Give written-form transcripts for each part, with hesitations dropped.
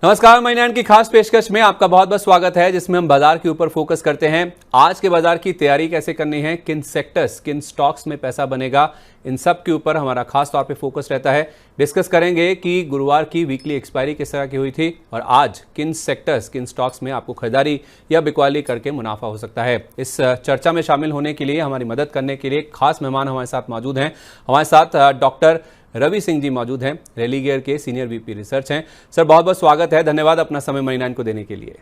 नमस्कार, मनी 9 की खास पेशकश में आपका बहुत बहुत स्वागत है, जिसमें हम बाजार के ऊपर फोकस करते हैं। आज के बाजार की तैयारी कैसे करनी है, किन सेक्टर्स, किन स्टॉक्स में पैसा बनेगा, इन सब के ऊपर हमारा खास तौर पे फोकस रहता है। डिस्कस करेंगे कि गुरुवार की वीकली एक्सपायरी किस तरह की हुई थी और आज किन सेक्टर्स, किन स्टॉक्स में आपको खरीदारी या बिकवाली करके मुनाफा हो सकता है। इस चर्चा में शामिल होने के लिए, हमारी मदद करने के लिए खास मेहमान हमारे साथ मौजूद हैं। हमारे साथ डॉक्टर रवि सिंह जी मौजूद हैं, रेलिगेयर के सीनियर वीपी रिसर्च हैं। सर, बहुत बहुत स्वागत है, धन्यवाद अपना समय मनी 9 को देने के लिए।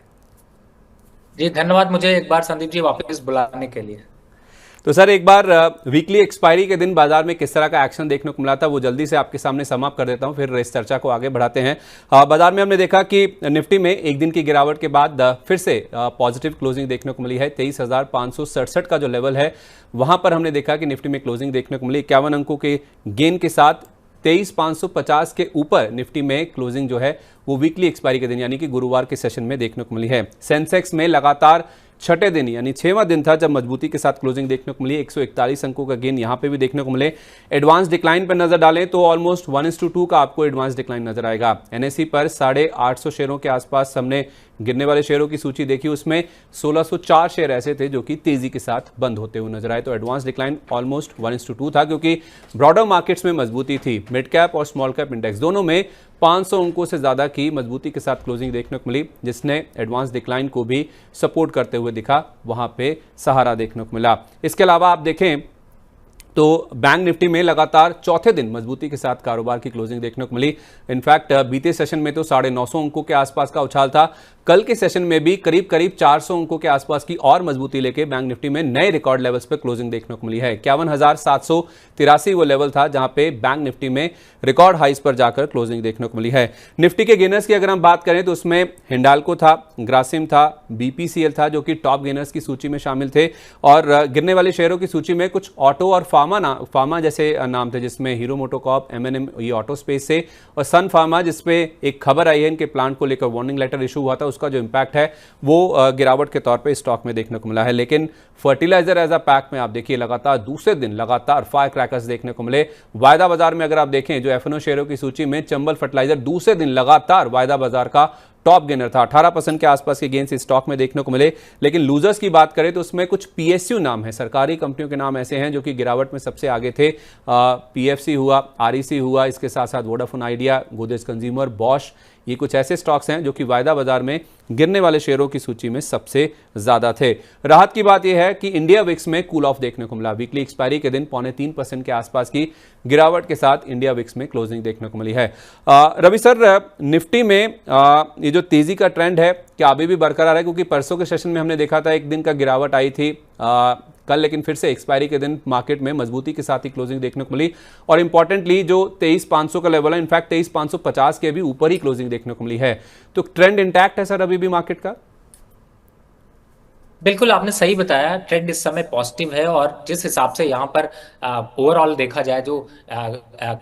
जी धन्यवाद, मुझे एक बार संदीप जी वापस बुलाने के लिए। तो सर, एक बार वीकली एक्सपायरी के दिन बाजार में किस तरह का एक्शन देखने को मिला था वो जल्दी से आपके सामने समाप्त कर देता हूं, फिर इस चर्चा को आगे बढ़ाते हैं। बाजार में हमने देखा कि निफ्टी में एक दिन की गिरावट के बाद फिर से पॉजिटिव क्लोजिंग देखने को मिली है। 23,567 का जो लेवल है वहां पर हमने देखा कि निफ्टी में क्लोजिंग देखने को मिली 51 अंकों के गेन के साथ। 23,550 के ऊपर निफ्टी में क्लोजिंग जो है वो वीकली एक्सपायरी के दिन यानी कि गुरुवार के सेशन में देखने को मिली है। सेंसेक्स में लगातार छठे दिन यानी 6वां दिन था जब मजबूती के साथ क्लोजिंग देखने को मिली। 141 अंकों का गेन यहां पे भी देखने को मिले। एडवांस डिक्लाइन पर नजर डालें तो ऑलमोस्ट 1:2 का आपको एडवांस डिक्लाइन नजर आएगा। एनएसई पर 850 शेयरों के आसपास हमने गिरने वाले शेयरों की सूची देखी, उसमें 1604 शेयर ऐसे थे जो कि तेजी के साथ बंद होते हुए नजर आए। तो एडवांस डिक्लाइन ऑलमोस्ट 1:2 था, क्योंकि ब्रॉडर मार्केट्स में मजबूती थी। मिड कैप और स्मॉल कैप इंडेक्स दोनों में 500 अंकों से ज्यादा की मजबूती के साथ क्लोजिंग देखने को मिली, जिसने एडवांस डिक्लाइन को भी सपोर्ट करते हुए दिखा, वहां पे सहारा देखने को मिला। इसके अलावा आप देखें तो बैंक निफ्टी में लगातार चौथे दिन मजबूती के साथ कारोबार की क्लोजिंग देखने को मिली। इनफैक्ट बीते सेशन में तो 950 अंकों के आसपास का उछाल था। कल के सेशन में भी करीब 400 अंकों के आसपास की और मजबूती लेके बैंक निफ्टी में नए रिकॉर्ड लेवल्स पर क्लोजिंग देखने को मिली है। 51,783 वो लेवल था जहां पे बैंक निफ्टी में रिकॉर्ड हाइस पर जाकर क्लोजिंग देखने को मिली है। निफ्टी के गेनर्स की अगर हम बात करें तो उसमें हिंडाल्को था, ग्रासिम था, बीपीसीएल था जो कि टॉप गेनर्स की सूची में शामिल थे। और गिरने वाले शेयरों की सूची में कुछ ऑटो और फार्मा जैसे नाम थे, जिसमें हीरो मोटोकॉर्प, एमएनएम ये ऑटो स्पेस से, और सन फार्मा जिसपे एक खबर आई है इनके प्लांट को लेकर वार्निंग लेटर इशू हुआ था, उसका जो इंपैक्ट है वो गिरावट के तौर पे स्टॉक में देखने को मिला है। लेकिन फर्टिलाइजर एज अ पैक में आप देखिए लगातार दूसरे दिन लगातार फायर क्रैकर्स देखने को मिले। वायदा बाजार में अगर आप देखें जो एफएनओ शेयरों की सूची में चंबल फर्टिलाइजर दूसरे दिन लगातार वायदा बाजार का टॉप गेनर था। 18% के आसपास के गेन्स इस स्टॉक में देखने को मिले। लेकिन लूजर्स की बात करें तो उसमें कुछ पीएसयू नाम है, सरकारी कंपनियों के नाम ऐसे हैं जो कि गिरावट में सबसे आगे थे। पीएफसी हुआ, आरईसी हुआ, इसके साथ साथ Vodafone idea, Godrej consumer, Bosch, ये कुछ ऐसे स्टॉक्स हैं जो कि वायदा बाजार में गिरने वाले शेयरों की सूची में सबसे ज्यादा थे। राहत की बात यह है कि इंडिया विक्स में कूल ऑफ देखने को मिला। वीकली एक्सपायरी के दिन 2.25% के आसपास की गिरावट के साथ इंडिया विक्स में क्लोजिंग देखने को मिली है। रवि सर, निफ्टी में ये जो तेजी का ट्रेंड है क्या अभी भी बरकरार है? क्योंकि परसों के सेशन में हमने देखा था एक दिन का गिरावट आई थी, कल लेकिन फिर से एक्सपायरी के दिन मार्केट में मजबूती के साथ ही क्लोजिंग देखने को मिली। और इंपॉर्टेंटली जो 23,500 का लेवल है, इनफैक्ट 23,550 के भी ऊपर ही क्लोजिंग देखने को मिली है। तो ट्रेंड इंटैक्ट है सर अभी भी मार्केट का? बिल्कुल आपने सही बताया, ट्रेंड इस समय पॉजिटिव है। और जिस हिसाब से यहाँ पर ओवरऑल देखा जाए, जो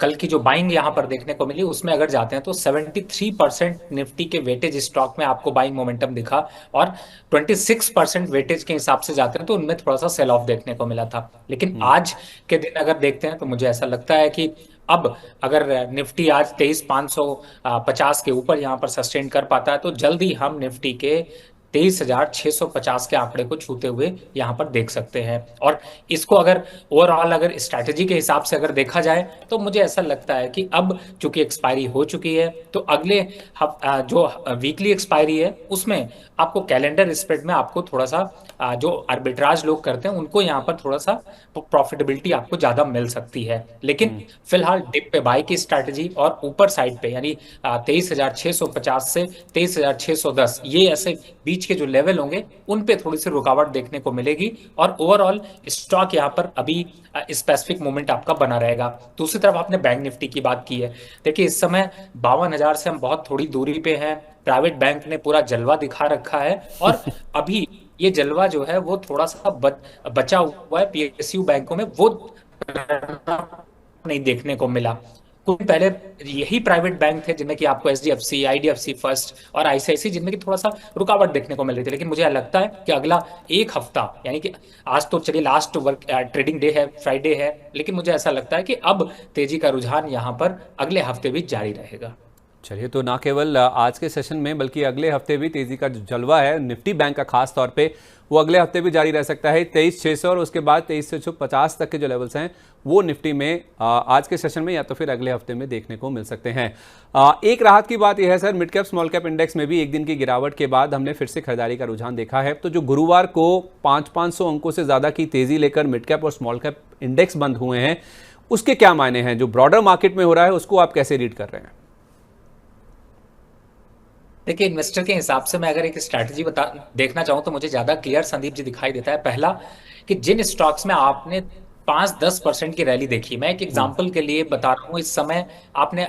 कल की जो बाइंग यहाँ पर देखने को मिली उसमें अगर जाते हैं तो 73% निफ्टी के वेटेज स्टॉक में आपको बाइंग मोमेंटम दिखा, और 26% वेटेज के हिसाब से जाते हैं तो उनमें थोड़ा सा सेल ऑफ देखने को मिला था। लेकिन आज के दिन अगर देखते हैं तो मुझे ऐसा लगता है कि अब अगर निफ्टी आज 23,550 के ऊपर यहाँ पर सस्टेन कर पाता है तो जल्दी हम निफ्टी के 23,650 के आंकड़े को छूते हुए यहाँ पर देख सकते हैं। और इसको अगर ओवरऑल अगर स्ट्रैटेजी के हिसाब से अगर देखा जाए तो मुझे ऐसा लगता है कि अब चूंकि एक्सपायरी हो चुकी है तो अगले जो वीकली एक्सपायरी है उसमें आपको कैलेंडर स्प्रेड में आपको थोड़ा सा जो आर्बिट्राज लोग करते हैं उनको यहाँ पर थोड़ा सा प्रॉफिटेबिलिटी आपको ज्यादा मिल सकती है। लेकिन फिलहाल डिप पे बाई की स्ट्रैटेजी और ऊपर साइड पे यानी 23,650 से 23,610 ये ऐसे बीच के जो लेवल होंगे उन पे थोड़ी सी रुकावट देखने को मिलेगी। और ओवरऑल स्टॉक यहाँ पर अभी स्पेसिफिक मूवमेंट आपका बना रहेगा। दूसरी तरफ आपने बैंक निफ्टी की बात की है, देखिए इस समय 52,000 से हम बहुत थोड़ी दूरी पे हैं। प्राइवेट बैंक ने पूरा जलवा दिखा रखा है और अभी ये जलवा जो है वो थोड़ा सा बचा हुआ है पीएसयू बैंकों में, वो नहीं देखने को मिला। कुछ पहले यही प्राइवेट बैंक थे जिनमें कि आपको एचडीएफसी, आईडीएफसी फर्स्ट और आईसीआईसी जिनमें कि थोड़ा सा रुकावट देखने को मिल रही थी। लेकिन मुझे लगता है कि अगला एक हफ्ता यानी कि आज तो चलिए लास्ट वर्क ट्रेडिंग डे है, फ्राइडे है, लेकिन मुझे ऐसा लगता है कि अब तेजी का रुझान यहाँ पर अगले हफ्ते भी जारी रहेगा। चलिए, तो ना केवल आज के सेशन में बल्कि अगले हफ्ते भी तेजी का जो जलवा है निफ्टी बैंक का खास तौर पे, वो अगले हफ्ते भी जारी रह सकता है। 23,600 और उसके बाद 23,650 तक के जो लेवल्स हैं वो निफ्टी में आज के सेशन में या तो फिर अगले हफ्ते में देखने को मिल सकते हैं। एक राहत की बात यह है sir, mid cap small cap index में भी एक दिन की गिरावट के बाद हमने फिर से खरीदारी का रुझान देखा है। तो जो गुरुवार को 500 अंकों से ज्यादा की तेजी लेकर मिड कैप और स्मॉल कैप इंडेक्स बंद हुए हैं, उसके क्या मायने हैं? जो ब्रॉडर मार्केट में हो रहा है उसको आप कैसे रीड कर रहे हैं? देखिए, इन्वेस्टर के हिसाब से मैं अगर एक स्ट्रैटेजी देखना चाहूँ तो मुझे ज्यादा क्लियर संदीप जी दिखाई देता है। पहला, कि जिन स्टॉक्स में आपने 5-10% की रैली देखी, मैं एक एग्जांपल के लिए बता रहा हूँ, इस समय आपने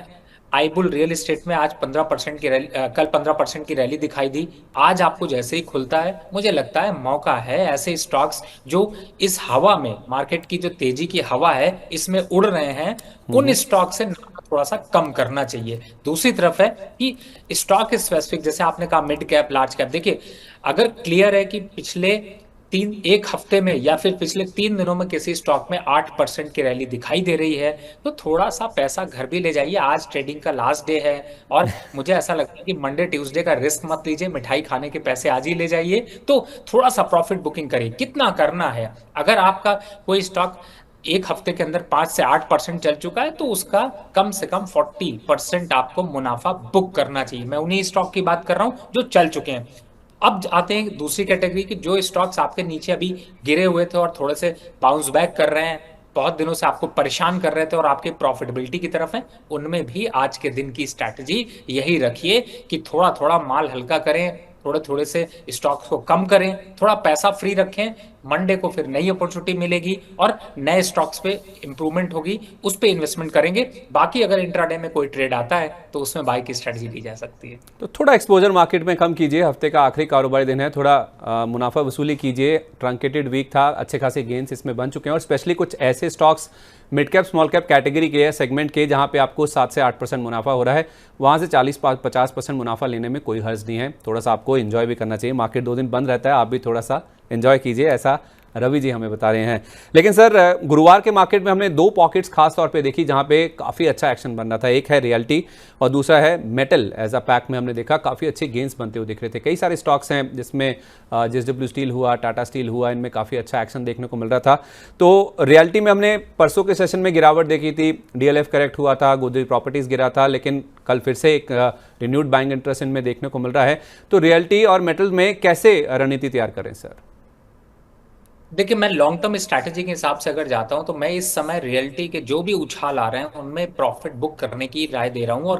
आईबुल रियल एस्टेट में आज 15% की रैली, कल 15% की रैली दिखाई दी। आज आपको जैसे ही खुलता है, मुझे लगता है मौका है ऐसे स्टॉक्स जो इस हवा में, मार्केट की जो तेजी की हवा है इसमें उड़ रहे हैं, उन स्टॉक से थोड़ा सा कम करना चाहिए। दूसरी तरफ है कि स्टॉक स्पेसिफिक, जैसे आपने कहा मिड कैप लार्ज कैप, देखिए अगर क्लियर है कि पिछले एक हफ्ते में या फिर पिछले 3 दिनों में किसी स्टॉक में 8% की रैली दिखाई दे रही है, तो थोड़ा सा पैसा घर भी ले जाइए। आज ट्रेडिंग का लास्ट डे है और मुझे ऐसा लगता है कि मंडे ट्यूसडे का रिस्क मत लीजिए, मिठाई खाने के पैसे आज ही ले जाइए। तो थोड़ा सा प्रॉफिट बुकिंग करिए, कितना करना है। अगर आपका कोई स्टॉक एक हफ्ते के अंदर 5 से 8% चल चुका है तो उसका कम से कम 40% आपको मुनाफा बुक करना चाहिए। मैं उन्हीं स्टॉक की बात कर रहा हूं जो चल चुके हैं। अब आते हैं दूसरी कैटेगरी की, जो स्टॉक्स आपके नीचे अभी गिरे हुए थे और थोड़े से बाउंस बैक कर रहे हैं, बहुत दिनों से आपको परेशान कर रहे थे और आपके प्रॉफिटेबिलिटी की तरफ है, उनमें भी आज के दिन की स्ट्रैटेजी यही रखिए कि थोड़ा थोड़ा माल हल्का करें, थोड़े थोड़े से स्टॉक्स को कम करें, थोड़ा पैसा फ्री रखें। मंडे को फिर नई अपॉर्चुनिटी मिलेगी और नए स्टॉक्स पे इंप्रूवमेंट होगी, उस पे इन्वेस्टमेंट करेंगे। बाकी अगर इंट्राडे में कोई ट्रेड आता है तो उसमें बाय की स्ट्रेटजी ली जा सकती है। तो थोड़ा एक्सपोजर मार्केट में कम कीजिए, हफ्ते का आखिरी कारोबारी दिन है, थोड़ा मुनाफा वसूली कीजिए। ट्रंकेटेड वीक था, अच्छे खासे गेंस इसमें बन चुके हैं और स्पेशली कुछ ऐसे stocks mid cap small cap category के सेगमेंट के जहां पे आपको 7 से 8% मुनाफा हो रहा है, वहां से 40-50% मुनाफा लेने में कोई हर्ज नहीं है। थोड़ा सा आपको एंजॉय भी करना चाहिए। मार्केट 2 दिन बंद रहता है, आप भी थोड़ा सा एंजॉय कीजिए, ऐसा रवि जी हमें बता रहे हैं। लेकिन सर, गुरुवार के मार्केट में हमने 2 पॉकेट्स खास तौर पे देखी जहां पे काफ़ी अच्छा एक्शन बन रहा था। एक है रियल्टी और दूसरा है मेटल। एज अ पैक में हमने देखा काफ़ी अच्छे गेंस बनते हुए दिख रहे थे। कई सारे स्टॉक्स हैं जिसमें जेएसडब्ल्यू स्टील हुआ, टाटा स्टील हुआ, इनमें काफ़ी अच्छा एक्शन देखने को मिल रहा था। तो रियल्टी में हमने परसों के सेशन में गिरावट देखी थी, डीएलएफ करेक्ट हुआ था, गोदरेज प्रॉपर्टीज गिरा था, लेकिन कल फिर से एक रिन्यूड बाइंग इंटरेस्ट इनमें देखने को मिल रहा है। तो रियल्टी और मेटल में कैसे रणनीति तैयार करें सर? देखिए, मैं लॉन्ग टर्म स्ट्रैटेजी के हिसाब से अगर जाता हूं तो मैं इस समय रियल्टी के जो भी उछाल आ रहे हैं उनमें प्रॉफिट बुक करने की राय दे रहा हूं। और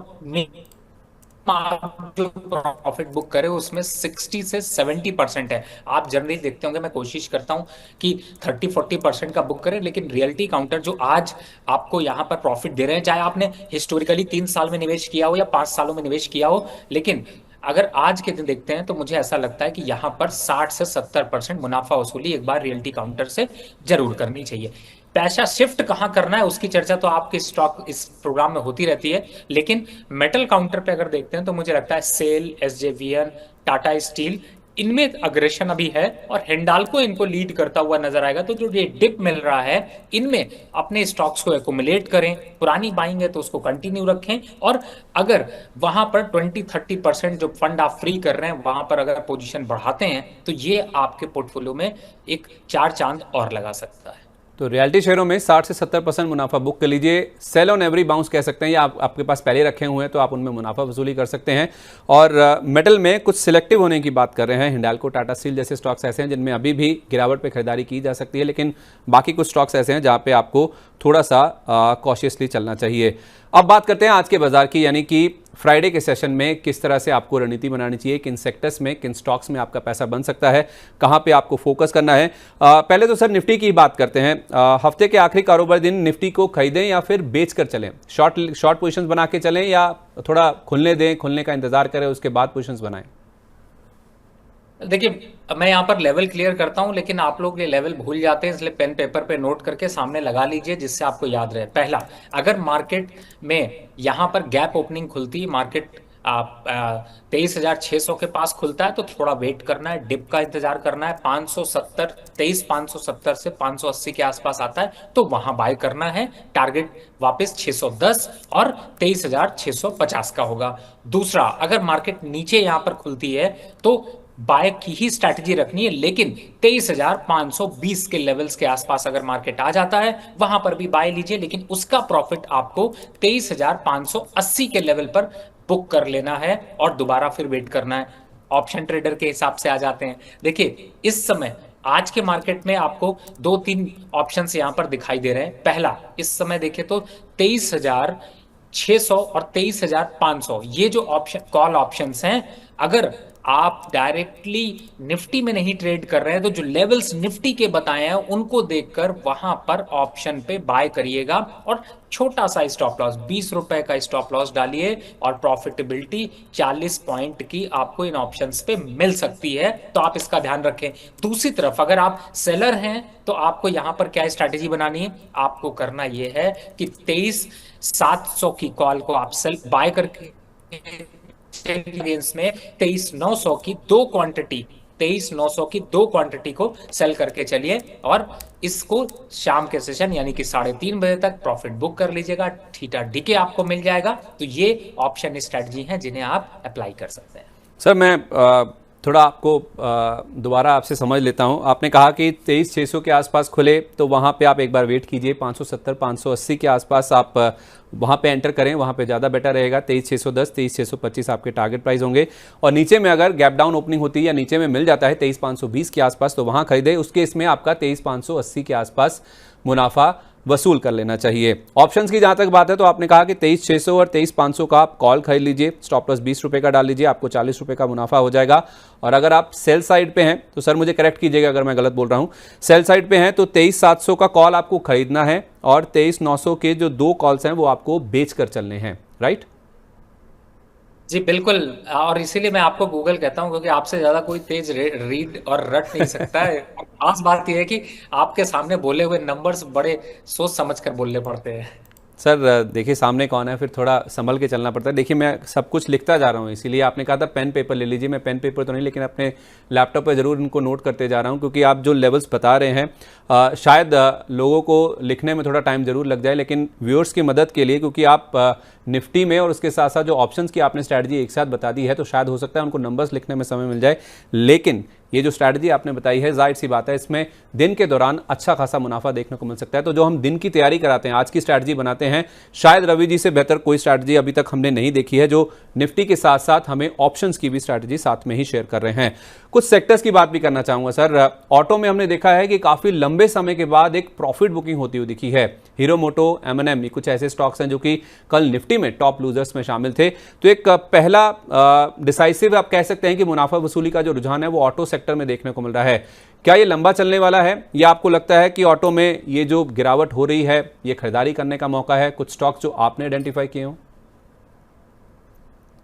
आप जो प्रॉफिट बुक करे उसमें 60 से 70% है। आप जनरली देखते होंगे, मैं कोशिश करता हूं कि 30-40% का बुक करें, लेकिन रियल्टी काउंटर जो आज आपको यहां पर प्रॉफिट दे रहे हैं, चाहे आपने हिस्टोरिकली 3 साल में निवेश किया हो या 5 सालों में निवेश किया हो, लेकिन अगर आज के दिन देखते हैं तो मुझे ऐसा लगता है कि यहां पर 60 से 70% मुनाफा वसूली एक बार रियल्टी काउंटर से जरूर करनी चाहिए। पैसा शिफ्ट कहां करना है उसकी चर्चा तो आपके स्टॉक इस प्रोग्राम में होती रहती है, लेकिन मेटल काउंटर पे अगर देखते हैं तो मुझे लगता है सेल, एसजेवीएन, टाटा स्टील, इनमें अग्रेशन अभी है और हिंडाल्को इनको लीड करता हुआ नजर आएगा। तो जो ये डिप मिल रहा है, इनमें अपने स्टॉक्स को एकुमुलेट करें, पुरानी बाइंग है तो उसको कंटिन्यू रखें, और अगर वहां पर 20-30% जो फंड आप फ्री कर रहे हैं वहां पर अगर पोजीशन बढ़ाते हैं तो ये आपके पोर्टफोलियो में एक 4 चांद और लगा सकता है। तो रियल्टी शेयरों में 60 से 70% मुनाफा बुक कर लीजिए। सेल ऑन एवरी बाउंस कह सकते हैं, या आपके पास पहले रखे हुए हैं तो आप उनमें मुनाफा वसूली कर सकते हैं। और मेटल में कुछ सिलेक्टिव होने की बात कर रहे हैं। हिंडाल्को, टाटा स्टील जैसे स्टॉक्स ऐसे हैं जिनमें अभी भी गिरावट पे खरीदारी की जा सकती है, लेकिन बाकी कुछ स्टॉक्स ऐसे हैं जहां पे आपको थोड़ा सा कॉशियसली चलना चाहिए। अब बात करते हैं आज के बाजार की, यानी कि फ्राइडे के सेशन में किस तरह से आपको रणनीति बनानी चाहिए, किन सेक्टर्स में, किन स्टॉक्स में आपका पैसा बन सकता है, कहां पे आपको फोकस करना है। पहले तो सर निफ्टी की बात करते हैं। हफ्ते के आखिरी कारोबार दिन निफ्टी को खरीदें या फिर बेचकर चलें? शॉर्ट पोजीशंस बना के चलें या थोड़ा खुलने दें, खुलने का इंतजार करें उसके बाद पोजीशंस बनाएं? देखिए, मैं यहाँ पर लेवल क्लियर करता हूं, लेकिन आप लोग ये लेवल भूल जाते हैं, इसलिए पेन पेपर पे नोट करके सामने लगा लीजिए जिससे आपको याद रहे। पहला, अगर मार्केट में यहाँ पर गैप ओपनिंग खुलती, मार्केट 23,600 के पास खुलता है तो थोड़ा वेट करना है, डिप का इंतजार करना है। 570, 23,570 से 580 के आसपास आता है तो वहां बाय करना है। टारगेट वापस 610 और 23,650 का होगा। दूसरा, अगर मार्केट नीचे यहां पर खुलती है तो बाय की ही स्ट्रैटेजी रखनी है, लेकिन 23,520 के लेवल्स के आसपास अगर मार्केट आ जाता है वहां पर भी बाय लीजिए, लेकिन उसका प्रॉफिट आपको 23,580 के लेवल पर बुक कर लेना है और दोबारा फिर वेट करना है। ऑप्शन ट्रेडर के हिसाब से आ जाते हैं। देखिए, इस समय आज के मार्केट में आपको दो तीन ऑप्शंस यहां पर दिखाई दे रहे हैं। पहला, इस समय देखिए तो 23,600 और 23,500 ये जो ऑप्शन कॉल ऑप्शंस हैं, अगर आप डायरेक्टली निफ्टी में नहीं ट्रेड कर रहे हैं तो जो लेवल्स निफ्टी के बताए हैं उनको देखकर वहां पर ऑप्शन पे बाय करिएगा और छोटा सा स्टॉप लॉस 20 रुपए का स्टॉप लॉस डालिए और प्रॉफिटेबिलिटी 40 पॉइंट की आपको इन ऑप्शंस पे मिल सकती है, तो आप इसका ध्यान रखें। दूसरी तरफ अगर आप सेलर हैं तो आपको यहां पर क्या स्ट्रैटेजी बनानी है, आपको करना यह है कि 23,700 की कॉल को आप सेल बाय करके में 23,900 की दो क्वांटिटी 23,900 की दो क्वांटिटी को सेल करके चलिए और इसको शाम के सेशन यानी कि 3:30 बजे तक प्रॉफिट बुक कर लीजिएगा। थीटा डीके आपको मिल जाएगा। तो ये ऑप्शन स्ट्रेटजी हैं जिन्हें आप अप्लाई कर सकते हैं। सर मैं थोड़ा आपको दोबारा आपसे समझ लेता हूं। आपने कहा कि 23,600 के आसपास खुले तो वहां पे आप एक बार वेट कीजिए, 570 580 के आसपास आप वहां पे एंटर करें, वहां पे ज़्यादा बेटर रहेगा। 23,610 23,625 आपके टारगेट प्राइस होंगे और नीचे में अगर गैप डाउन ओपनिंग होती है या नीचे में मिल जाता है 23,520 के आसपास तो वहां खरीदे। उसके इसमें आपका 23,580 के आसपास मुनाफा वसूल कर लेना चाहिए। ऑप्शंस की जहां तक बात है तो आपने कहा कि 23,600 और 23,500 का आप कॉल खरीद लीजिए, स्टॉप लॉस 20 रुपए का डाल लीजिए, आपको 40 रुपए का मुनाफा हो जाएगा। और अगर आप सेल साइड पे हैं तो सर मुझे करेक्ट कीजिएगा अगर मैं गलत बोल रहा हूं, सेल साइड पे हैं तो 23,700 का कॉल आपको खरीदना है और 23,900 के जो दो कॉल्स हैं वो आपको बेच कर चलने हैं, राइट? जी बिल्कुल, और इसीलिए मैं आपको गूगल कहता हूं क्योंकि आपसे ज्यादा कोई तेज रीड और रट नहीं सकता है। खास बात यह है कि आपके सामने बोले हुए नंबर्स बड़े सोच समझ कर बोलने पड़ते हैं। सर देखिए सामने कौन है, फिर थोड़ा संभल के चलना पड़ता है। देखिए मैं सब कुछ लिखता जा रहा हूँ, इसीलिए आपने कहा था पेन पेपर ले लीजिए। मैं पेन पेपर तो नहीं लेकिन अपने लैपटॉप पे ज़रूर इनको नोट करते जा रहा हूँ क्योंकि आप जो लेवल्स बता रहे हैं शायद लोगों को लिखने में थोड़ा टाइम ज़रूर लग जाए, लेकिन व्यूअर्स की मदद के लिए, क्योंकि आप निफ्टी में और उसके साथ साथ जो ऑप्शंस की आपने स्ट्रैटेजी एक साथ बता दी है तो शायद हो सकता है उनको नंबर्स लिखने में समय मिल जाए। लेकिन ये जो स्ट्रैटेजी आपने बताई है जाहिर सी बात है इसमें दिन के दौरान अच्छा खासा मुनाफा देखने को मिल सकता है। तो जो हम दिन की तैयारी कराते हैं, आज की स्ट्रैटेजी बनाते हैं, शायद रवि जी से बेहतर कोई स्ट्रैटेजी अभी तक हमने नहीं देखी है जो निफ्टी के साथ साथ हमें ऑप्शंस की भी स्ट्रैटेजी साथ में ही शेयर कर रहे हैं। कुछ सेक्टर्स की बात भी करना चाहूंगा सर। ऑटो में हमने देखा है कि काफी लंबे समय के बाद एक प्रॉफिट बुकिंग होती हुई दिखी है। हीरो मोटो, M&M, कुछ ऐसे स्टॉक्स हैं जो कि कल निफ्टी में टॉप लूजर्स में शामिल थे। तो एक पहला डिसाइसिव आप कह सकते हैं कि मुनाफा वसूली का जो रुझान है वो ऑटो सेक्टर में देखने को मिल रहा है। क्या ये लंबा चलने वाला है या आपको लगता है कि ऑटो में ये जो गिरावट हो रही है ये खरीदारी करने का मौका है? कुछ स्टॉक्स जो आपने आइडेंटिफाई किए हो?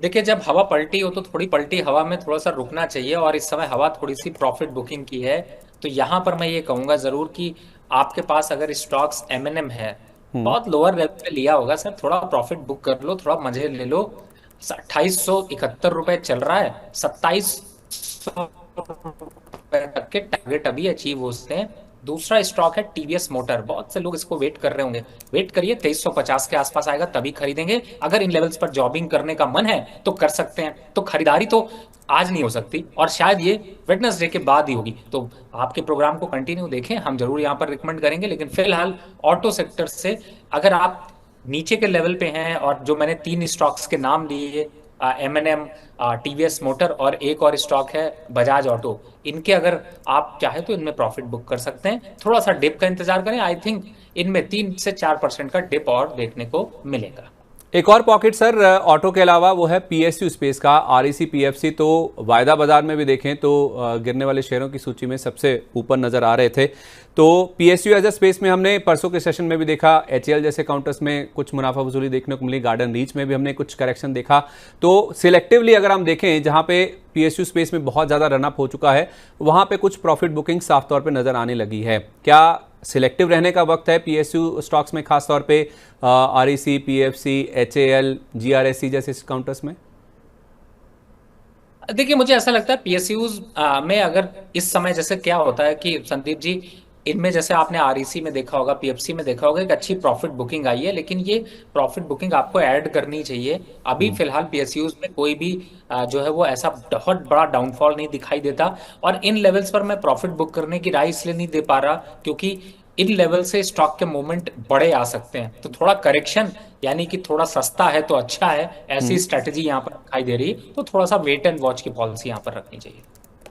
देखिए, जब हवा पलटी हो तो थोड़ी पलटी हवा में थोड़ा सा रुकना चाहिए और इस समय हवा थोड़ी सी प्रॉफिट बुकिंग की है। तो यहां पर मैं ये कहूंगा जरूर कि आपके पास अगर स्टॉक्स M&M है, बहुत लोअर लेवल पे लिया होगा सर, थोड़ा प्रॉफिट बुक कर लो, थोड़ा मजे ले लो। 2871 रुपए चल रहा है, 2700 तक के टारगेट अभी अचीव होते हैं। दूसरा स्टॉक है टीवीएस मोटर, बहुत से लोग इसको वेट कर रहे होंगे, वेट करिए 2350 के आसपास आएगा तभी खरीदेंगे। अगर इन लेवल्स पर जॉबिंग करने का मन है तो कर सकते हैं। तो खरीदारी तो आज नहीं हो सकती और शायद ये वेडनेसडे के बाद ही होगी। तो आपके प्रोग्राम को कंटिन्यू देखें, हम जरूर यहाँ पर रिकमेंड करेंगे। लेकिन फिलहाल ऑटो सेक्टर से अगर आप नीचे के लेवल पे हैं, और जो मैंने 3 स्टॉक्स के नाम लिए, M&M, टीवीएस मोटर और एक और स्टॉक है बजाज ऑटो, इनके अगर आप चाहे तो इनमें प्रॉफिट बुक कर सकते हैं। थोड़ा सा डिप का इंतजार करें, आई थिंक इनमें 3 से 4% का डिप और देखने को मिलेगा। एक और पॉकेट सर ऑटो के अलावा वो है PSU स्पेस का। REC PFC तो वायदा बाजार में भी देखें तो गिरने वाले शेयरों की सूची में सबसे ऊपर नजर आ रहे थे। तो PSU एज अ स्पेस में हमने परसों के सेशन में भी देखा, HL जैसे काउंटर्स में कुछ मुनाफा वसूली देखने को मिली, गार्डन रीच में भी हमने कुछ करेक्शन देखा। तो सिलेक्टिवली अगर हम देखें जहां पे PSU स्पेस में बहुत ज़्यादा रनअप हो चुका है वहां पे कुछ प्रॉफिट बुकिंग साफ तौर पे नजर आने लगी है। क्या सिलेक्टिव रहने का वक्त है PSU स्टॉक्स में, खास तौर पे REC, PFC, HAL, GRSC जैसे काउंटर्स में? देखिए मुझे ऐसा लगता है पीएसयूज में अगर इस समय जैसे क्या होता है कि संदीप जी, इनमें जैसे आपने आरईसी में देखा होगा, पीएफसी में देखा होगा, एक अच्छी प्रॉफिट बुकिंग आई है, लेकिन ये प्रॉफिट बुकिंग आपको ऐड करनी चाहिए। अभी फिलहाल पीएसयूज में कोई भी जो है वो ऐसा बहुत बड़ा डाउनफॉल नहीं दिखाई देता। और इन लेवल्स पर मैं प्रॉफिट बुक करने की राय इसलिए नहीं दे पा रहा क्योंकि इन लेवल से स्टॉक के मूवमेंट बड़े आ सकते हैं, तो थोड़ा करेक्शन, यानी कि थोड़ा सस्ता है तो अच्छा है, ऐसी स्ट्रेटजी यहाँ पर दिखाई दे रही है, तो थोड़ा सा वेट एंड वॉच की पॉलिसी यहाँ पर रखनी चाहिए।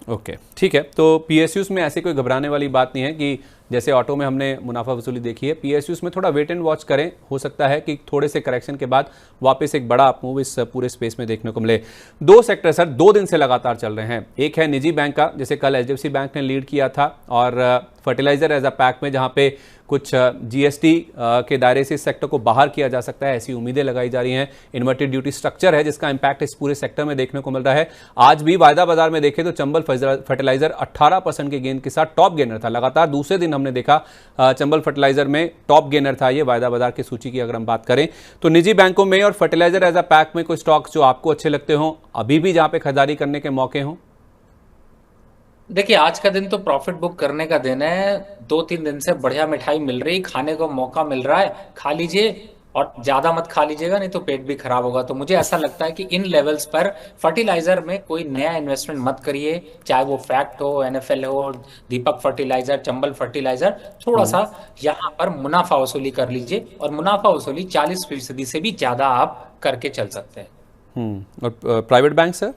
ओके, ठीक है। तो पीएसयूज में ऐसी कोई घबराने वाली बात नहीं है कि जैसे ऑटो में हमने मुनाफा वसूली देखी है, पीएसयूज में थोड़ा वेट एंड वॉच करें। हो सकता है कि थोड़े से करेक्शन के बाद वापस एक बड़ा अप मूव इस पूरे स्पेस में देखने को मिले। दो सेक्टर सर 2 दिन से लगातार चल रहे हैं। एक है निजी बैंक का, जैसे कल एचडीएफसी बैंक ने लीड किया था, और फर्टिलाइजर एज अ पैक में जहां पे कुछ जीएसटी के दायरे से इस सेक्टर को बाहर किया जा सकता है, ऐसी उम्मीदें लगाई जा रही हैं। इन्वर्टेड ड्यूटी स्ट्रक्चर है जिसका इंपैक्ट इस पूरे सेक्टर में देखने को मिल रहा है। आज भी वायदा बाजार में देखें तो चंबल फर्टिलाइजर 18% के गेन के साथ टॉप गेनर था। लगातार दूसरे दिन हमने देखा चंबल फर्टिलाइजर में टॉप गेनर था ये वायदा बाजार की सूची की अगर हम बात करें तो। निजी बैंकों में और फर्टिलाइजर एज अ पैक में कोई स्टॉक्स जो आपको अच्छे लगते हो अभी भी जहां पे खरीदारी करने के मौके हों? देखिए आज का दिन तो प्रॉफिट बुक करने का दिन है। 2-3 दिन से बढ़िया मिठाई मिल रही, खाने को मौका मिल रहा है, खा लीजिए, और ज्यादा मत खा लीजिएगा नहीं तो पेट भी खराब होगा। तो मुझे ऐसा लगता है कि इन लेवल्स पर फर्टिलाइजर में कोई नया इन्वेस्टमेंट मत करिए, चाहे वो फैक्ट हो, एनएफएल हो, दीपक फर्टिलाइजर, चंबल फर्टिलाइजर। थोड़ा सा यहाँ पर मुनाफा वसूली कर लीजिए, और मुनाफा वसूली 40% से भी ज्यादा आप करके चल सकते हैं। और प्राइवेट बैंक सर?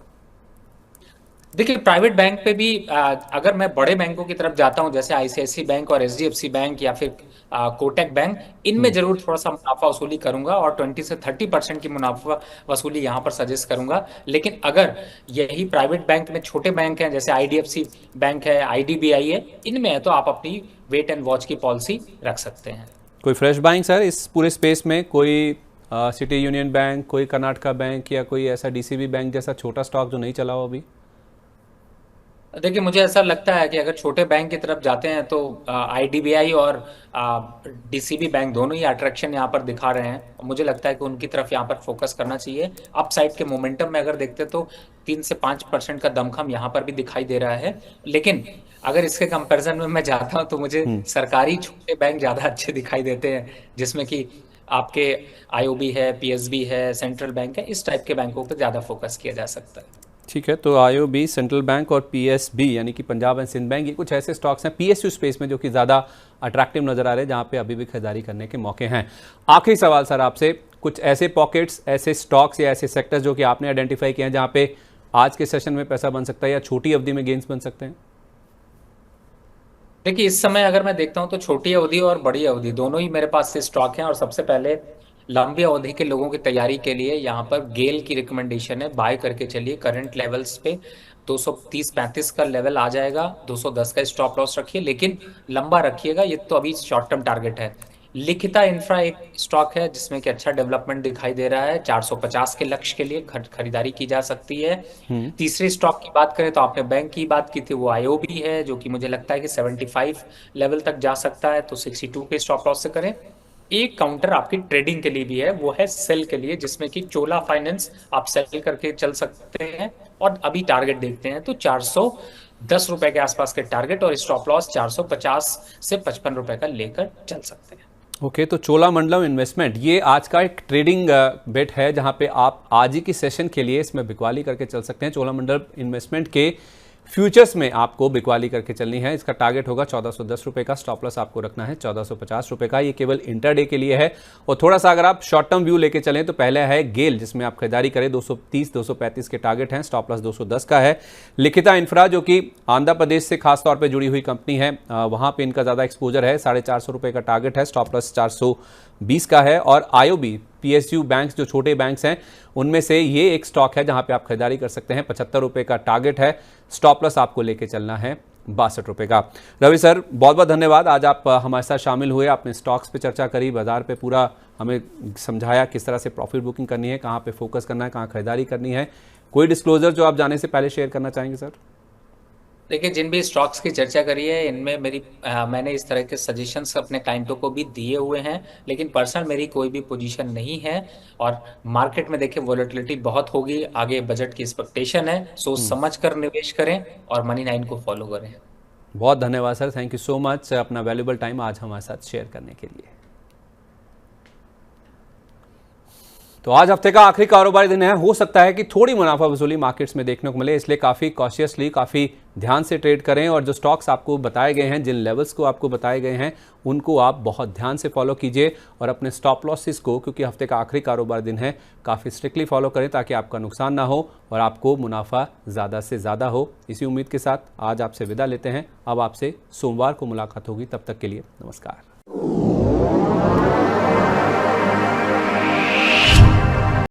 देखिए प्राइवेट बैंक पे भी अगर मैं बड़े बैंकों की तरफ जाता हूं जैसे आईसीआईसी बैंक और एचडीएफसी बैंक या फिर कोटक बैंक, इनमें जरूर थोड़ा सा मुनाफा वसूली करूंगा, और 20 से 30% की मुनाफा वसूली यहां पर सजेस्ट करूंगा। लेकिन अगर यही प्राइवेट बैंक में छोटे बैंक हैं जैसे आईडीएफसी बैंक है, आईडीबीआई है, इनमें है तो आप अपनी वेट एंड वॉच की पॉलिसी रख सकते हैं। कोई फ्रेश बाइंग सर इस पूरे स्पेस में? कोई सिटी यूनियन बैंक, कोई कर्नाटका बैंक, या कोई ऐसा डीसीबी बैंक जैसा छोटा स्टॉक जो नहीं चला हो अभी? देखिए मुझे ऐसा लगता है कि अगर छोटे बैंक की तरफ जाते हैं तो आईडीबीआई और डीसीबी बैंक दोनों ही अट्रैक्शन यहाँ पर दिखा रहे हैं। मुझे लगता है कि उनकी तरफ यहाँ पर फोकस करना चाहिए। अपसाइड के मोमेंटम में अगर देखते तो 3 से 5% का दमखम यहाँ पर भी दिखाई दे रहा है। लेकिन अगर इसके कंपैरिजन में मैं जाता हूँ तो मुझे सरकारी छोटे बैंक ज्यादा अच्छे दिखाई देते हैं, जिसमें कि आपके आईओबी है, पीएसबी है, सेंट्रल बैंक है, इस टाइप के बैंकों पर ज्यादा फोकस किया जा सकता है। ठीक है, तो आईओबी, सेंट्रल बैंक और पीएसबी यानी कि पंजाब एंड सिंध बैंक, ये कुछ ऐसे स्टॉक्स हैं पीएसयू स्पेस में जो कि ज़्यादा अट्रैक्टिव नजर आ रहे हैं, जहां पे अभी भी खरीदारी करने के मौके हैं। आखिरी सवाल सर आपसे, कुछ ऐसे पॉकेट्स, ऐसे स्टॉक्स या ऐसे सेक्टर्स जो कि आपने आइडेंटिफाई किए हैं जहां पे आज के सेशन में पैसा बन सकता है या छोटी अवधि में गेंस बन सकते हैं? देखिए इस समय अगर मैं देखता हूं तो छोटी अवधि और बड़ी अवधि दोनों ही मेरे पास से स्टॉक हैं। और सबसे पहले लंबी अवधि के लोगों की तैयारी के लिए यहाँ पर गेल की रिकमेंडेशन है, बाय करके चलिए। करंट लेवल्स पे 230-35 का लेवल आ जाएगा, 210 का स्टॉप लॉस रखिए, लेकिन लंबा रखिएगा, ये तो अभी शॉर्ट टर्म टारगेट है। लिखिता इंफ्रा एक स्टॉक है जिसमें कि अच्छा डेवलपमेंट दिखाई दे रहा है, 450 के लक्ष्य के लिए खरीदारी की जा सकती है। तीसरे स्टॉक की बात करें तो आपने बैंक की बात की थी, वो आईओबी है, जो कि मुझे लगता है कि 75 लेवल तक जा सकता है, तो 62 के स्टॉप लॉस से करें। एक काउंटर आपकी ट्रेडिंग के लिए भी है, वो है सेल के लिए, जिसमें कि चोला फाइनेंस आप सेल करके चल सकते हैं। और अभी टारगेट देखते हैं तो 410 रुपए के आसपास के टारगेट, और स्टॉप लॉस 450 से 55 रुपए का लेकर चल सकते हैं। ओके, तो चोलामंडलम इन्वेस्टमेंट ये आज का एक ट्रेडिंग बेट है जहां पे आप आज ही की सेशन के लिए इसमें बिकवाली करके चल सकते हैं। चोलामंडलम इन्वेस्टमेंट के फ्यूचर्स में आपको बिकवाली करके चलनी है। इसका टारगेट होगा 1410 रुपए का, स्टॉप लॉस आपको रखना है 1450 रुपए का। ये केवल इंटरडे के लिए है। और थोड़ा सा अगर आप शॉर्ट टर्म व्यू लेके चलें तो पहले है गेल, जिसमें आप खरीदारी करें, 230-235 के टारगेट हैं, स्टॉप लॉस 210 का है। लिखिता इंफ्रा जो कि आंध्र प्रदेश से खासतौर पर जुड़ी हुई कंपनी है, वहां पर इनका ज्यादा एक्सपोजर है, 450 रुपए का टारगेट है, स्टॉप लॉस 420 का है। और आईओबी, पीएसयू बैंक्स जो छोटे बैंक्स हैं उनमें से ये एक स्टॉक है जहां पे आप खरीदारी कर सकते हैं, 75 रुपए का टारगेट है, स्टॉप लॉस आपको लेके चलना है 62 रुपए का। रवि सर बहुत बहुत धन्यवाद, आज आप हमारे साथ शामिल हुए, आपने स्टॉक्स पे चर्चा करी, बाजार पे पूरा हमें समझाया किस तरह से प्रॉफिट बुकिंग करनी है, कहाँ पे फोकस करना है, कहाँ खरीदारी करनी है। कोई डिस्क्लोजर जो आप जाने से पहले शेयर करना चाहेंगे सर? देखिए, जिन भी स्टॉक्स की चर्चा करी है इनमें मैंने इस तरह के सजेशंस अपने क्लाइंटों को भी दिए हुए हैं, लेकिन पर्सनल मेरी कोई भी पोजीशन नहीं है। और मार्केट में देखिए वोलेटिलिटी बहुत होगी, आगे बजट की एक्सपेक्टेशन है, सोच समझ कर निवेश करें और मनी 9 को फॉलो करें। बहुत धन्यवाद sir, thank you so much अपना वैल्यूबल टाइम आज हमारे साथ शेयर करने के लिए। तो आज हफ्ते का आखिरी कारोबारी दिन है, हो सकता है कि थोड़ी मुनाफा वसूली मार्केट्स में देखने को मिले, इसलिए काफ़ी कॉशियसली, काफ़ी ध्यान से ट्रेड करें और जो स्टॉक्स आपको बताए गए हैं, जिन लेवल्स को आपको बताए गए हैं, उनको आप बहुत ध्यान से फॉलो कीजिए और अपने स्टॉप लॉसेस को, क्योंकि हफ्ते का आखिरी कारोबारी दिन है, काफ़ी स्ट्रिक्टली फॉलो करें ताकि आपका नुकसान ना हो और आपको मुनाफा ज़्यादा से ज़्यादा हो। इसी उम्मीद के साथ आज आपसे विदा लेते हैं। अब आपसे सोमवार को मुलाकात होगी, तब तक के लिए नमस्कार।